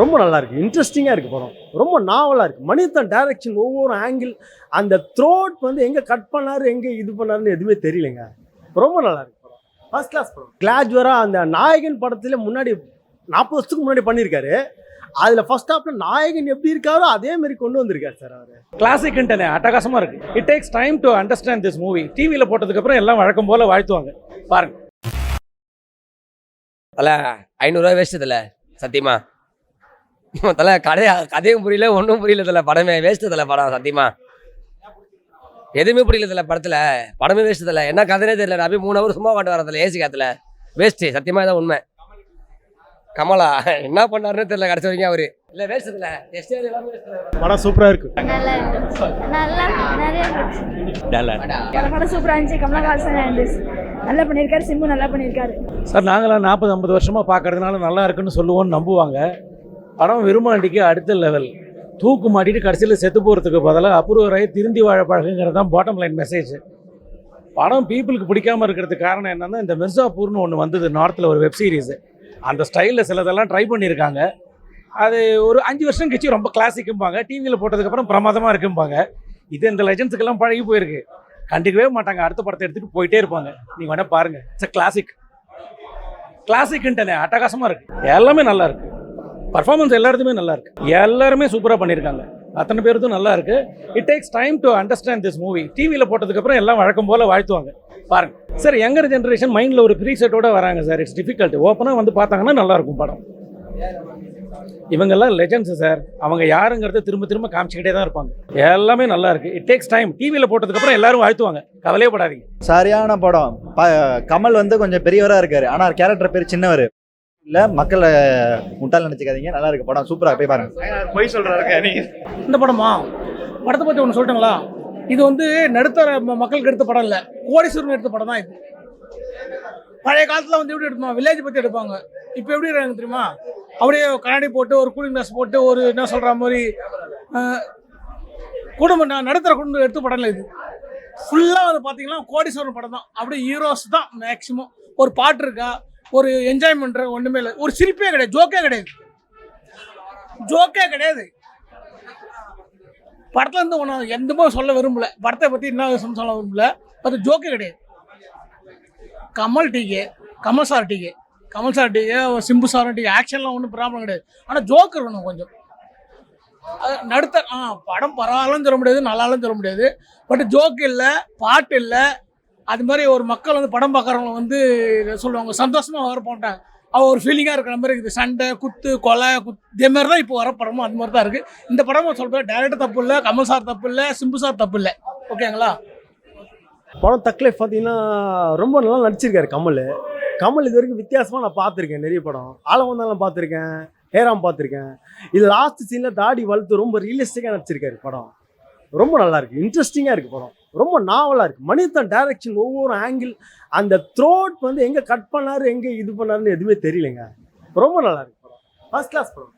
ரொம்ப நல்லா இருக்குது, இன்ட்ரெஸ்டிங்காக இருக்குது படம். ரொம்ப நாவலாக இருக்குது. மணிரத்னம் டைரக்ஷன் ஒவ்வொரு ஆங்கிள், அந்த த்ரோட் வந்து எங்கே கட் பண்ணாரு எங்கே இது பண்ணாருன்னு எதுவுமே தெரியலைங்க. ரொம்ப நல்லா இருக்கு படம். ஃபர்ஸ்ட் கிளாஸ் படம். கிளாஜுவராக அந்த நாயகன் படத்தில் முன்னாடி 40 வருஷத்துக்கு முன்னாடி பண்ணியிருக்காரு. அதில் ஃபர்ஸ்ட் ஹாஃப்ல நாயகன் எப்படி இருக்காரோ அதே மாதிரி கொண்டு வந்திருக்காரு சார் அவர். கிளாசிக்ன்ட்டு அட்டகாசமாக இருக்குது. It takes time to understand this movie. டிவியில் போட்டதுக்கப்புறம் எல்லாம் வழக்கம் போல் வாழ்த்துவாங்க. பாருங்க. தலை 500 ரூபா வேஸ்ட்டு தலை, சத்தியமா தலை. கதையும் புரியல, ஒன்றும் புரியல தலை. படமே வேஸ்ட்டு தலை. படம் சத்தியமா எதுவுமே புரியல தலை. படத்தில் படமே வேஸ்ட்டு தலை. என்ன கதைனே தெரியல. நான் போய் 3 ஹவர் சும்மா பாட்டு வரதில்ல ஏசி காத்துல. வேஸ்ட்டு சத்தியமாக இதான் உண்மை. கமலா என்ன பண்ணாருன்னு தெரியல கடைசி வரைக்கும். அவரு இல்லை வேஸ்ட்டு தலை. படம் சூப்பராக இருக்கு. படம் சூப்பராக இருந்துச்சு. கமலஹாசன் நல்லா பண்ணியிருக்காரு, சிம்பு நல்லா பண்ணியிருக்காரு சார். நாங்களாம் 40-50 வருஷமாக பார்க்கறதுனால நல்லா இருக்குன்னு சொல்லுவோன்னு நம்புவாங்க. படம் விரும்மாண்டிக்கு அடுத்த லெவல். தூக்கு மாட்டிட்டு கடைசியில் செத்து போகிறதுக்கு பதிலாக அப்ரூவராகி திருந்தி வாழ பழகுங்கிறது தான் பாட்டம் லைன் மெசேஜ். படம் பீப்புளுக்கு பிடிக்காமல் இருக்கிறதுக்கு காரணம் என்னென்னா, இந்த மிர்சாப்பூர்னு ஒன்று வந்தது நார்த்தில், ஒரு வெப் சீரிஸு. அந்த ஸ்டைலில் சிலதெல்லாம் ட்ரை பண்ணியிருக்காங்க. அது ஒரு 5 வருஷம் கழிச்சு ரொம்ப கிளாசிக்கும்பாங்க. டிவியில் போட்டதுக்கப்புறம் பிரமாதமாக இருக்கும்பாங்க. இது இந்த லெஜண்ட்ஸுக்கெல்லாம் பழகி போயிருக்கு. கண்டுக்கவே மாட்டாங்க. அடுத்த படத்தை எடுத்துகிட்டு போயிட்டே இருப்பாங்க. நீங்கள் வேணால் பாருங்கள். இட்ஸ் அ கிளாசிக்ன்ட்டு அட்டகாசமாக இருக்குது. எல்லாமே நல்லா இருக்குது. பர்ஃபார்மன்ஸ் எல்லாருமே நல்லா இருக்குது. எல்லாருமே சூப்பராக பண்ணியிருக்காங்க. அத்தனை பேருக்கும் நல்லா இருக்குது. It takes time to understand this movie. டிவியில் போட்டதுக்கப்புறம் எல்லாம் வழக்கம் போல் வாழ்த்துவாங்க. பாருங்க சார். யங்கர் ஜென்ரேஷன் மைண்டில் ஒரு ப்ரீசெட்டோட வராங்க சார். It's difficult. ஓப்பனாக வந்து பார்த்தாங்கன்னா நல்லாயிருக்கும் படம். இவங்கெல்லாம் லெஜண்ட்ஸ் சார். அவங்க யாருங்கிறத திரும்ப திரும்ப காமிச்சிக்கிட்டே தான் இருப்பாங்க. எல்லாமே நல்லா இருக்குது. It takes time. டிவியில் போட்டதுக்கப்புறம் எல்லாரும் வாழ்த்துவாங்க. கவலையே படாதீங்க. சரியான படம். கமல் வந்து கொஞ்சம் பெரியவராக இருக்காரு, ஆனால் கேரக்டர் பேர் சின்னவர் இல்லை. மக்களை முட்டால் நினச்சிக்காதீங்க. நல்லா இருக்கு படம். சூப்பராக போய் பாருங்க. பொய் சொல்கிறாரு நீ. இந்த படமா? படத்தை பற்றி ஒன்று சொல்லிட்டுங்களா? இது வந்து நடுத்தர மக்களுக்கு எடுத்த படம் இல்லை, கோடீஸ்வரன் எடுத்த படம் தான் இது. பழைய காலத்தில் வந்து எப்படி எடுப்பாங்க, வில்லேஜ் பற்றி எடுப்பாங்க. இப்போ எப்படி இருக்காங்க தெரியுமா? அப்படியே கண்ணாடி போட்டு ஒரு கூலிங் கிளாஸ் போட்டு ஒரு என்ன சொல்கிற மாதிரி குடும்பம் நடுத்தர குடும்பம் எடுத்த படம் இல்லை இது. ஃபுல்லாக வந்து பார்த்தீங்கன்னா கோடீஸ்வரன் படம் தான். அப்படியே ஹீரோஸ் தான் மேக்ஸிமம். ஒரு பாட்டு இருக்கா, ஒரு என்ஜாய்மெண்ட் ஒன்றுமே இல்லை. ஒரு சிரிப்பே கிடையாது, ஜோக்கே கிடையாது. படத்தில் இருந்து ஒன்று எந்தமோ சொல்ல விரும்பல. படத்தை பற்றி என்ன சொல்ல விரும்பல. அது ஜோக்கே கிடையாது. கமல் சார் டீகே சிம்பு சார் டீகே ஆக்ஷன்லாம் ஒன்றும் ப்ராப்ளம் கிடையாது. ஆனால் ஜோக் இருக்கணும் கொஞ்சம். நடுத்த படம் பரவாயில்லன்னு சொல்ல முடியாது, நல்லாலும் சொல்ல முடியாது. பட் ஜோக் இல்லை, பாட்டு இல்லை. அது மாதிரி ஒரு மக்கள் வந்து படம் பார்க்குறவங்க வந்து சொல்லுவாங்க சந்தோஷமாக வர போட்டாங்க. அவள் ஒரு ஃபீலிங்காக இருக்கிற மாதிரி இருக்குது. சண்டை குத்து கொலை இதே மாதிரி தான் இப்போ வர படமும் அது மாதிரி தான் இருக்குது. இந்த படமும் சொல்கிறேன், டேரக்டர் தப்பு இல்லை, கமல் சார் தப்பு இல்லை, சிம்பு சார் தப்பு இல்லை. ஓகேங்களா? படம் தக் லைஃப் பார்த்தீங்கன்னா ரொம்ப நல்லா நடிச்சிருக்காரு கமல். இது வரைக்கும் வித்தியாசமாக நான் பார்த்துருக்கேன். நிறைய படம் ஆலவந்தாலும் பார்த்துருக்கேன், ஹேராம் பார்த்துருக்கேன். இது லாஸ்ட் சீனில் தாடி வளர்த்து ரொம்ப ரியலிஸ்டிக்காக நடிச்சிருக்காரு. படம் ரொம்ப நல்லா இருக்குது, இன்ட்ரெஸ்டிங்காக இருக்குது. படம் ரொம்ப நாவலாக இருக்குது. மணிரத்னம் டைரக்ஷன் ஒவ்வொரு ஆங்கிள், அந்த த்ரோட் வந்து எங்கே கட் பண்ணாரு எங்கே இது பண்ணாருன்னு எதுவுமே தெரியலைங்க. ரொம்ப நல்லா இருக்குது படம். ஃபர்ஸ்ட் கிளாஸ் படம்.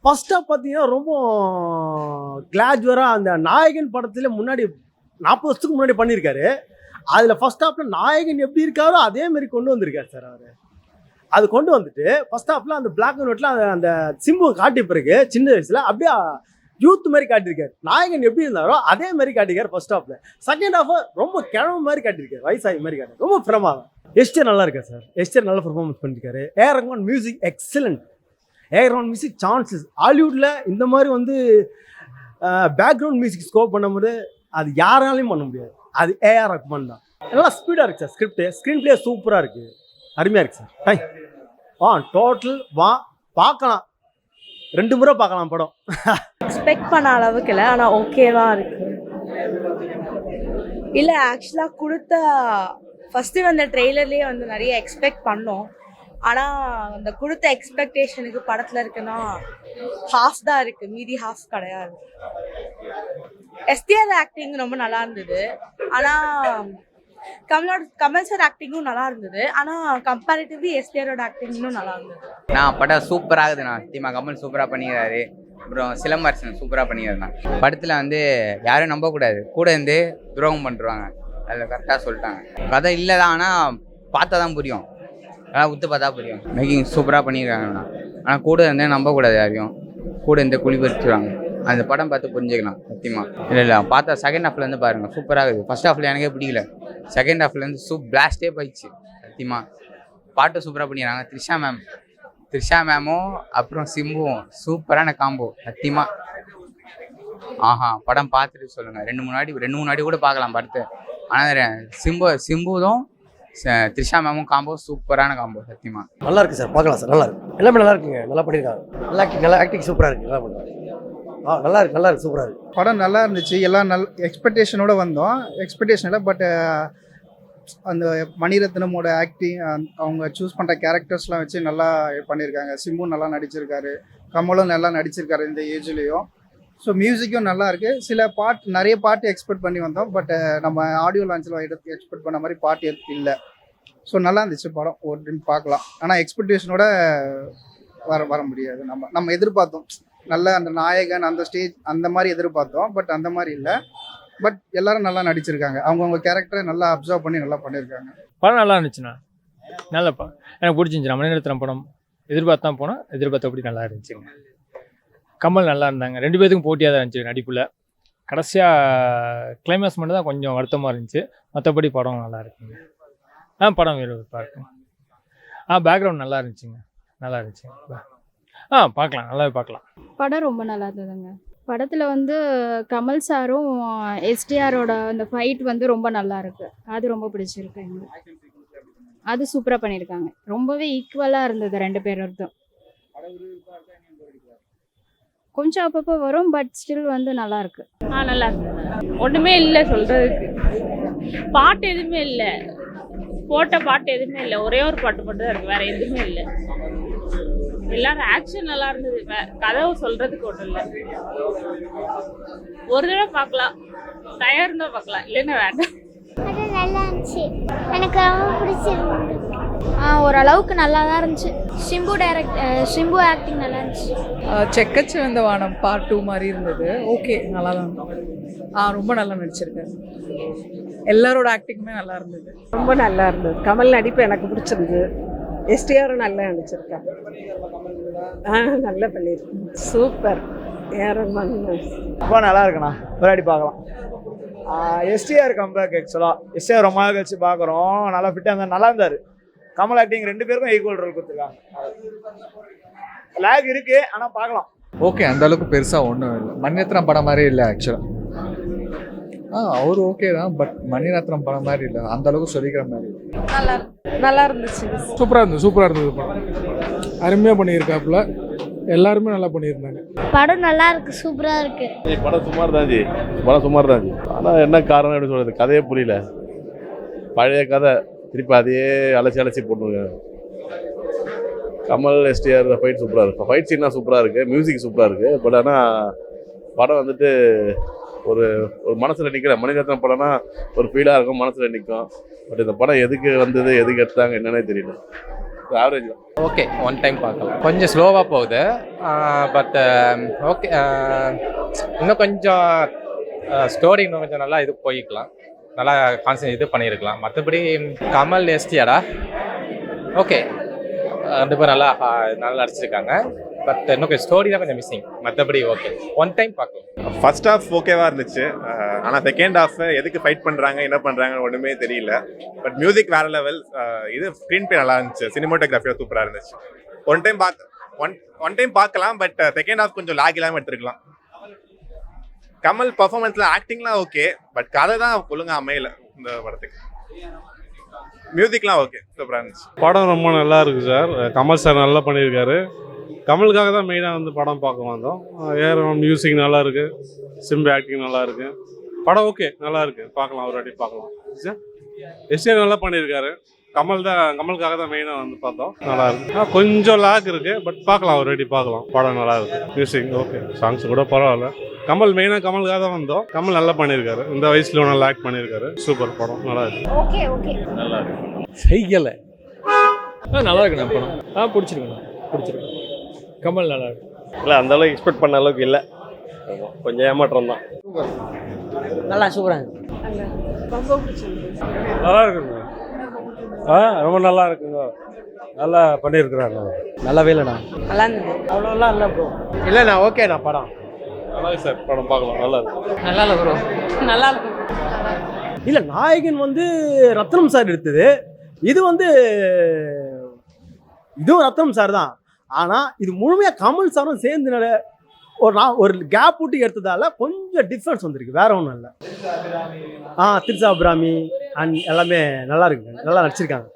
ஃபர்ஸ்ட் ஹாஃப் பார்த்தீங்கன்னா ரொம்ப கிளாஜுவராக அந்த நாயகன் படத்தில் முன்னாடி 40 வருஷத்துக்கு முன்னாடி பண்ணியிருக்காரு. அதில் ஃபர்ஸ்ட் ஹாஃபில் நாயகன் எப்படி இருக்காரோ அதே மாதிரி கொண்டு வந்திருக்காரு சார் அவர். அது கொண்டு வந்துட்டு ஃபர்ஸ்ட் ஹாஃபில் அந்த பிளாக் அண்ட் ஒயிட்டில் அந்த சிம்பு காட்டி பிறகு சின்ன வயசில் அப்படியே யூத் மாதிரி காட்டியிருக்காரு. நாயகன் எப்படி இருந்தாரோ அதே மாதிரி காட்டியிருக்காரு ஃபர்ஸ்ட் ஹாஃபில். செகண்ட் ஹாஃப் ரொம்ப கிழமை மாதிரி காட்டியிருக்காரு, வயசாகி மாதிரி காட்டி. ரொம்ப பிரமாதம். எஸ்டர் நல்லா இருக்கார் சார். எஸ்டர் நல்ல பர்ஃபார்மன்ஸ் பண்ணியிருக்காரு. A R Rahman music excellent. A R Rahman music chances. ஹாலிவுட்டில் இந்த மாதிரி வந்து பேக்ரவுண்ட் மியூசிக் ஸ்கோப் பண்ணும்போது அது யாராலையும் பண்ண முடியாது. அது ஏஆர் ரஹ்மான் தான். நல்லா ஸ்பீடாக இருக்குது சார். ஸ்க்ரீன் பிளே சூப்பராக இருக்குது, அருமையாக இருக்குது சார். டோட்டல் பார்க்கலாம், 2 முறை பார்க்கலாம் படம். எக்ஸ்பெக்ட் பண்ண அளவுக்கு இல்லை, ஆனால் ஓகேவா இருக்கு. இல்லை ஆக்சுவலாக கொடுத்த ஃபஸ்ட்டு வந்த ட்ரெய்லர்லேயே வந்து நிறைய எக்ஸ்பெக்ட் பண்ணோம். ஆனால் அந்த கொடுத்த எக்ஸ்பெக்டேஷனுக்கு படத்தில் இருக்குன்னா ஹாஃப் தான் இருக்குது, மீதி ஹாஃப் கிடையாது. எஸ்டிஆர் ஆக்டிங் ரொம்ப நல்லா இருந்தது. ஆனால் கமல் சார் ஆக்டிங்கும் நல்லா இருந்தது. ஆனால் கம்பேரிட்டிவ்லி எஸ்டிஆரோட ஆக்டிங் இன்னும் நல்லா இருந்தது. படம் சூப்பராகுதுண்ணா. தீமா கமல் சூப்பராக பண்ணிக்கிறாரு. அப்புறம் சிலம்பரசன் சூப்பராக பண்ணிக்கிறாருண்ணா. படத்தில் வந்து யாரும் நம்பக்கூடாது, கூட இருந்து துரோகம் பண்ணுறாங்க. அதில் கரெக்டாக சொல்லிட்டாங்க. கதை இல்லை தான், ஆனால் பார்த்தா தான் புரியும். ஆனால் உத்து பார்த்தா புரியும். மேக்கிங் சூப்பராக பண்ணியிருக்காங்கண்ணா. ஆனால் கூட இருந்தே நம்பக்கூடாது யாரையும். கூட இருந்தே குழி பறிச்சுருவாங்க. அந்த படம் பார்த்து புரிஞ்சுக்கலாம் சத்தியமாக. இல்லை பார்த்தா செகண்ட் ஹாஃப்லேருந்து பாருங்கள் சூப்பராக இருக்குது. ஃபர்ஸ்ட் ஹாஃபில் எனக்கே பிடிக்கல. செகண்ட் ஹாஃப்லேருந்து பிளாஸ்டே போயிடுச்சு சத்தியமாக. பாட்டு சூப்பராக பண்ணிடுறாங்க. த்ரிஷா மேமும் அப்புறம் சிம்புவும் சூப்பரான காம்போ சத்தியமாக. படம் பார்த்துட்டு சொல்லுங்கள். ரெண்டு மூணு நாடி கூட பார்க்கலாம் படத்தை. ஆனால் சிம்புதும் த்ரிஷா மேமும் காம்போ சூப்பரான காம்போ சத்தியமாக. நல்லா இருக்கு சார், பார்க்கலாம் சார். நல்லா இருக்கு, எல்லாமே நல்லா இருக்குங்க. நல்லா பண்ணியிருக்காங்க. நல்லா ஆக்டிங் சூப்பராக இருக்கு. நல்லா பண்ணுறாங்க. நல்லா இருக்கு சூப்பராக இருக்கு. படம் நல்லா இருந்துச்சு. எல்லாம் எக்ஸ்பெக்டேஷனோட வந்தோம். எக்ஸ்பெக்டேஷன் இல்லை, பட் அந்த மணிரத்னமோட ஆக்டிங், அவங்க சூஸ் பண்ணுற கேரக்டர்ஸ்லாம் வச்சு நல்லா பண்ணியிருக்காங்க. சிம்பு நல்லா நடிச்சிருக்காரு, கமலும் நல்லா நடிச்சிருக்காரு இந்த ஏஜ்லேயும். ஸோ மியூசிக்கும் நல்லா இருக்குது. நிறைய பாட்டு எக்ஸ்பெக்ட் பண்ணி வந்தோம், பட் நம்ம ஆடியோ லான்ச்சில் எக்ஸ்பெக்ட் பண்ண மாதிரி பாட்டு இல்லை. ஸோ நல்லா இருந்துச்சு படம். ஒரு டைம் பார்க்கலாம். ஆனால் எக்ஸ்பெக்டேஷனோட வர முடியாது. நம்ம எதிர்பார்த்தோம் நல்ல அந்த நாயகன் அந்த ஸ்டேஜ் அந்த மாதிரி எதிர்பார்த்தோம், பட் அந்த மாதிரி இல்லை. பட் எல்லாரும் நல்லா நடிச்சிருக்காங்க. அவங்கவுங்க கேரக்டரை நல்லா அப்சர்வ் பண்ணி நல்லா பண்ணியிருக்காங்க. படம் நல்லா இருந்துச்சுண்ணா. நல்லப்பா, எனக்கு பிடிச்சிருந்துச்சு. மணிரத்னம் படம் எதிர்பார்த்து தான் போனோம். எதிர்பார்த்தபடி நல்லா இருந்துச்சுங்க. கமல் நல்லா இருந்தாங்க. 2 பேருக்கும் போட்டியாக தான் இருந்துச்சு நடிப்பில். கடைசியாக கிளைமேக்ஸ் மட்டும் தான் கொஞ்சம் வருத்தமாக இருந்துச்சு. மற்றபடி படம் நல்லா இருக்குங்க. படம் விறுவிறுப்பாக இருக்குங்க. பேக்ரவுண்ட் நல்லா இருந்துச்சுங்க. நல்லா இருந்துச்சுங்க. பார்க்கலாம், நல்லாவே பார்க்கலாம். படம் ரொம்ப நல்லா இருந்ததுங்க. படத்தில் வந்து கமல் சாரும் எஸ்டிஆரோட அந்த ஃபைட் வந்து ரொம்ப நல்லா இருக்கு. அது ரொம்ப பிடிச்சிருக்கு எங்களுக்கு. அது சூப்பராக பண்ணியிருக்காங்க. ரொம்பவே ஈக்குவலாக இருந்தது 2 பேரும். கொஞ்சம் அப்பப்போ வரும், பட் ஸ்டில் வந்து நல்லா இருக்கு. நல்லா இருக்கு. ஒன்றுமே இல்லை சொல்கிறதுக்கு. பாட்டு எதுவுமே இல்லை. போட்ட பாட்டு எதுவுமே இல்லை. ஒரே ஒரு பாட்டு மட்டும் தான் இருக்குது. வேறு எதுவுமே இல்லை. எல்லாரும் ஆக்ஷன் நல்லா இருந்தது. கதவு சொல்கிறதுக்கு ஒன்றும் இல்லை. ஒரு தடவை பார்க்கலாம். டயர் தான் பார்க்கலாம், இல்லைன்னா வேண்டாம். அது நல்லா இருந்துச்சு. எனக்கு ரொம்ப பிடிச்சிருந்தது. ஓரளவுக்கு நல்லா தான் இருந்துச்சு. சிம்பு ஆக்டிங் நல்லா இருந்துச்சு. செக்கச்சிவந்த வானம் பார்ட் 2 மாதிரி இருந்தது. ஓகே, நல்லா தான் இருந்தது. ரொம்ப நல்லா நடிச்சிருக்காரு. எல்லாரோட ஆக்டிங்குமே நல்லா இருந்தது. ரொம்ப நல்லா இருந்தது. கமல் நடிப்பு எனக்கு பிடிச்சிருந்தது. எஸ்டிஆரும் நல்லா நடிச்சிருக்காங்க. நல்லா பண்ணியிருக்கேன். சூப்பர். ரொம்ப நல்லா இருக்குண்ணா. விளையாடி பார்க்கலாம். STR comeback. ஆக்சுவலாக எஸ்டிஆர் ரொம்ப நாள் கழிச்சு பார்க்குறோம். நல்லா ஃபிட்டாக இருந்தார். நல்லா இருந்தார். கமல் ஆக்டிங் 2 பேருக்கும் ஈக்குவல் ரோல் கொடுத்துருக்காங்க. லேக் இருக்கு, ஆனால் பார்க்கலாம். ஓகே, அந்த அளவுக்கு பெருசாக ஒன்றும் இல்லை. மணிரத்னம் படம் மாதிரி இல்லை ஆக்சுவலாக. அவர் ஓகே தான், பட் மணிரத்னம் படம் மாதிரி இல்லை. அந்த அளவுக்கு சொல்லிக்கிற மாதிரி நல்லா இருந்துச்சு. சூப்பராக இருந்தது படம். அருமையாக பண்ணியிருக்காப்புல. எல்லாருமே நல்லா பண்ணியிருந்தாங்க. படம் நல்லா இருக்கு, சூப்பராக இருக்கு. படம் சுமார் தான். ஆனால் என்ன காரணம் எப்படி சொல்கிறது, கதையே புரியல. பழைய கதை திருப்பி அதையே அலசி போட்டுருக்காங்க. கமல் எஸ்டிஆர் ஃபைட் சூப்பராக இருக்குது. ஃபைட் சீன்லாம் சூப்பராக இருக்குது. மியூசிக் சூப்பராக இருக்குது. பட் ஆனால் படம் வந்துட்டு ஒரு மனசில் நிற்கிற மணிரத்னம் படம்னா ஒரு ஃபீலாக இருக்கும், மனசில் நிற்கும். பட் இந்த படம் எதுக்கு வந்தது, எதுக்கு எடுத்தாங்க என்னன்னே தெரியல. ஆவரேஜ் தான். ஓகே, ஒன் டைம் பார்க்கலாம். கொஞ்சம் ஸ்லோவாக போகுது, பட் ஓகே. இன்னும் கொஞ்சம் ஸ்டோரி இன்னும் கொஞ்சம் நல்லா இது போய்க்கலாம். நல்லா இது பண்ணியிருக்கலாம். மற்றபடி கமல் எஸ்டிஆரா ஓகே, 2 பேரும் நல்லா நடிச்சிருக்காங்க. பட் இன்னும் கொஞ்சம் ஸ்டோரி தான் கொஞ்சம் மிஸ்ஸிங். மற்றபடி ஓகே, ஒன் டைம் பார்க்கலாம். ஃபர்ஸ்ட் ஹாஃப் ஓகேவாக இருந்துச்சு. ஆனால் செகண்ட் ஹாஃப் எதுக்கு ஃபைட் பண்ணுறாங்க, என்ன பண்ணுறாங்கன்னு ஒன்றுமே தெரியல. பட் மியூசிக் வேறு லெவல். இது ஸ்க்ரீன் பிளே நல்லா இருந்துச்சு. சினிமாட்டோகிராஃபியாக சூப்பராக இருந்துச்சு. ஒன் டைம் பார்க்கலாம். பட் செகண்ட் ஹாஃப் கொஞ்சம் லாக் இல்லாமல் எடுத்துருக்கலாம். கமல் பர்ஃபார்மன்ஸில் ஆக்டிங்லாம் ஓகே, பட் கதை தான் ஒழுங்காக அமையல இந்த படத்துக்கு. மியூசிக்லாம் ஓகே, சூப்பராக இருந்துச்சு. படம் ரொம்ப நல்லா இருக்குது சார். கமல் சார் நல்லா பண்ணியிருக்காரு. கமலுக்காக தான் மெயினாக வந்து படம் பார்க்க வந்தோம். மியூசிக் நல்லா இருக்குது. சிம்பு ஆக்டிங் நல்லா இருக்குது. படம் ஓகே, நல்லா இருக்குது. பார்க்கலாம், ஒரு வாட்டி பார்க்கலாம். எஸ்டிஆர் நல்லா பண்ணியிருக்காரு. கமலுக்காக தான் மெயினாக வந்து பார்த்தோம். நல்லா இருக்கு. கொஞ்சம் லாக் இருக்குது, பட் பார்க்கலாம், ஒரு வாட்டி பார்க்கலாம். படம் நல்லா இருக்குது. மியூசிக் ஓகே, சாங்ஸ் கூட பரவாயில்ல. கமலுக்காக தான் வந்தோம். கமல் நல்லா பண்ணியிருக்காரு. இந்த வயசுல நல்லா ஆக்ட் பண்ணியிருக்காரு. சூப்பர் படம், நல்லா இருக்கு. ஓகே நல்லா இருக்கு. செய்யலை. நல்லா இருக்குண்ணா படம். பிடிச்சிருக்கு. கமல் நல்லா இருக்கு. இல்லை அந்த அளவுக்கு எக்ஸ்பெக்ட் பண்ண அளவுக்கு இல்லை. கொஞ்சம் ஏமாற்றம் தான். நல்லா சூப்பராக இருக்கு. ரொம்ப பிடிச்சிருக்கு. நல்லா இருக்குங்க. ரொம்ப நல்லா இருக்குங்க, நல்லா பண்ணியிருக்கிறாங்க. நல்லாவே இல்லைண்ணா. நல்லா இருந்தது. அவ்வளோலாம் இல்லை ப்ரோ. இல்லைண்ணா, ஓகேண்ணா படம். நல்லா இருக்கு சார், படம் பார்க்கலாம், நல்லா இருக்கு. நல்லா இல்லை ப்ரோ, நல்லா இருக்கும். இல்லை, நாயகன் வந்து ரத்னம் சார் எடுத்தது, இது வந்து இதுவும் ரத்னம் சார் தான். ஆனால் இது முழுமையாக கமல் சாரும் சேர்ந்து ஒரு கேப் விட்டு எடுத்ததால கொஞ்சம் டிஃப்ரென்ஸ் வந்திருக்கு, வேற ஒன்றும் இல்லை. திரிசா அபிராமி அண்ட் எல்லாமே நல்லா இருக்குங்க, நல்லா நடிச்சிருக்காங்க.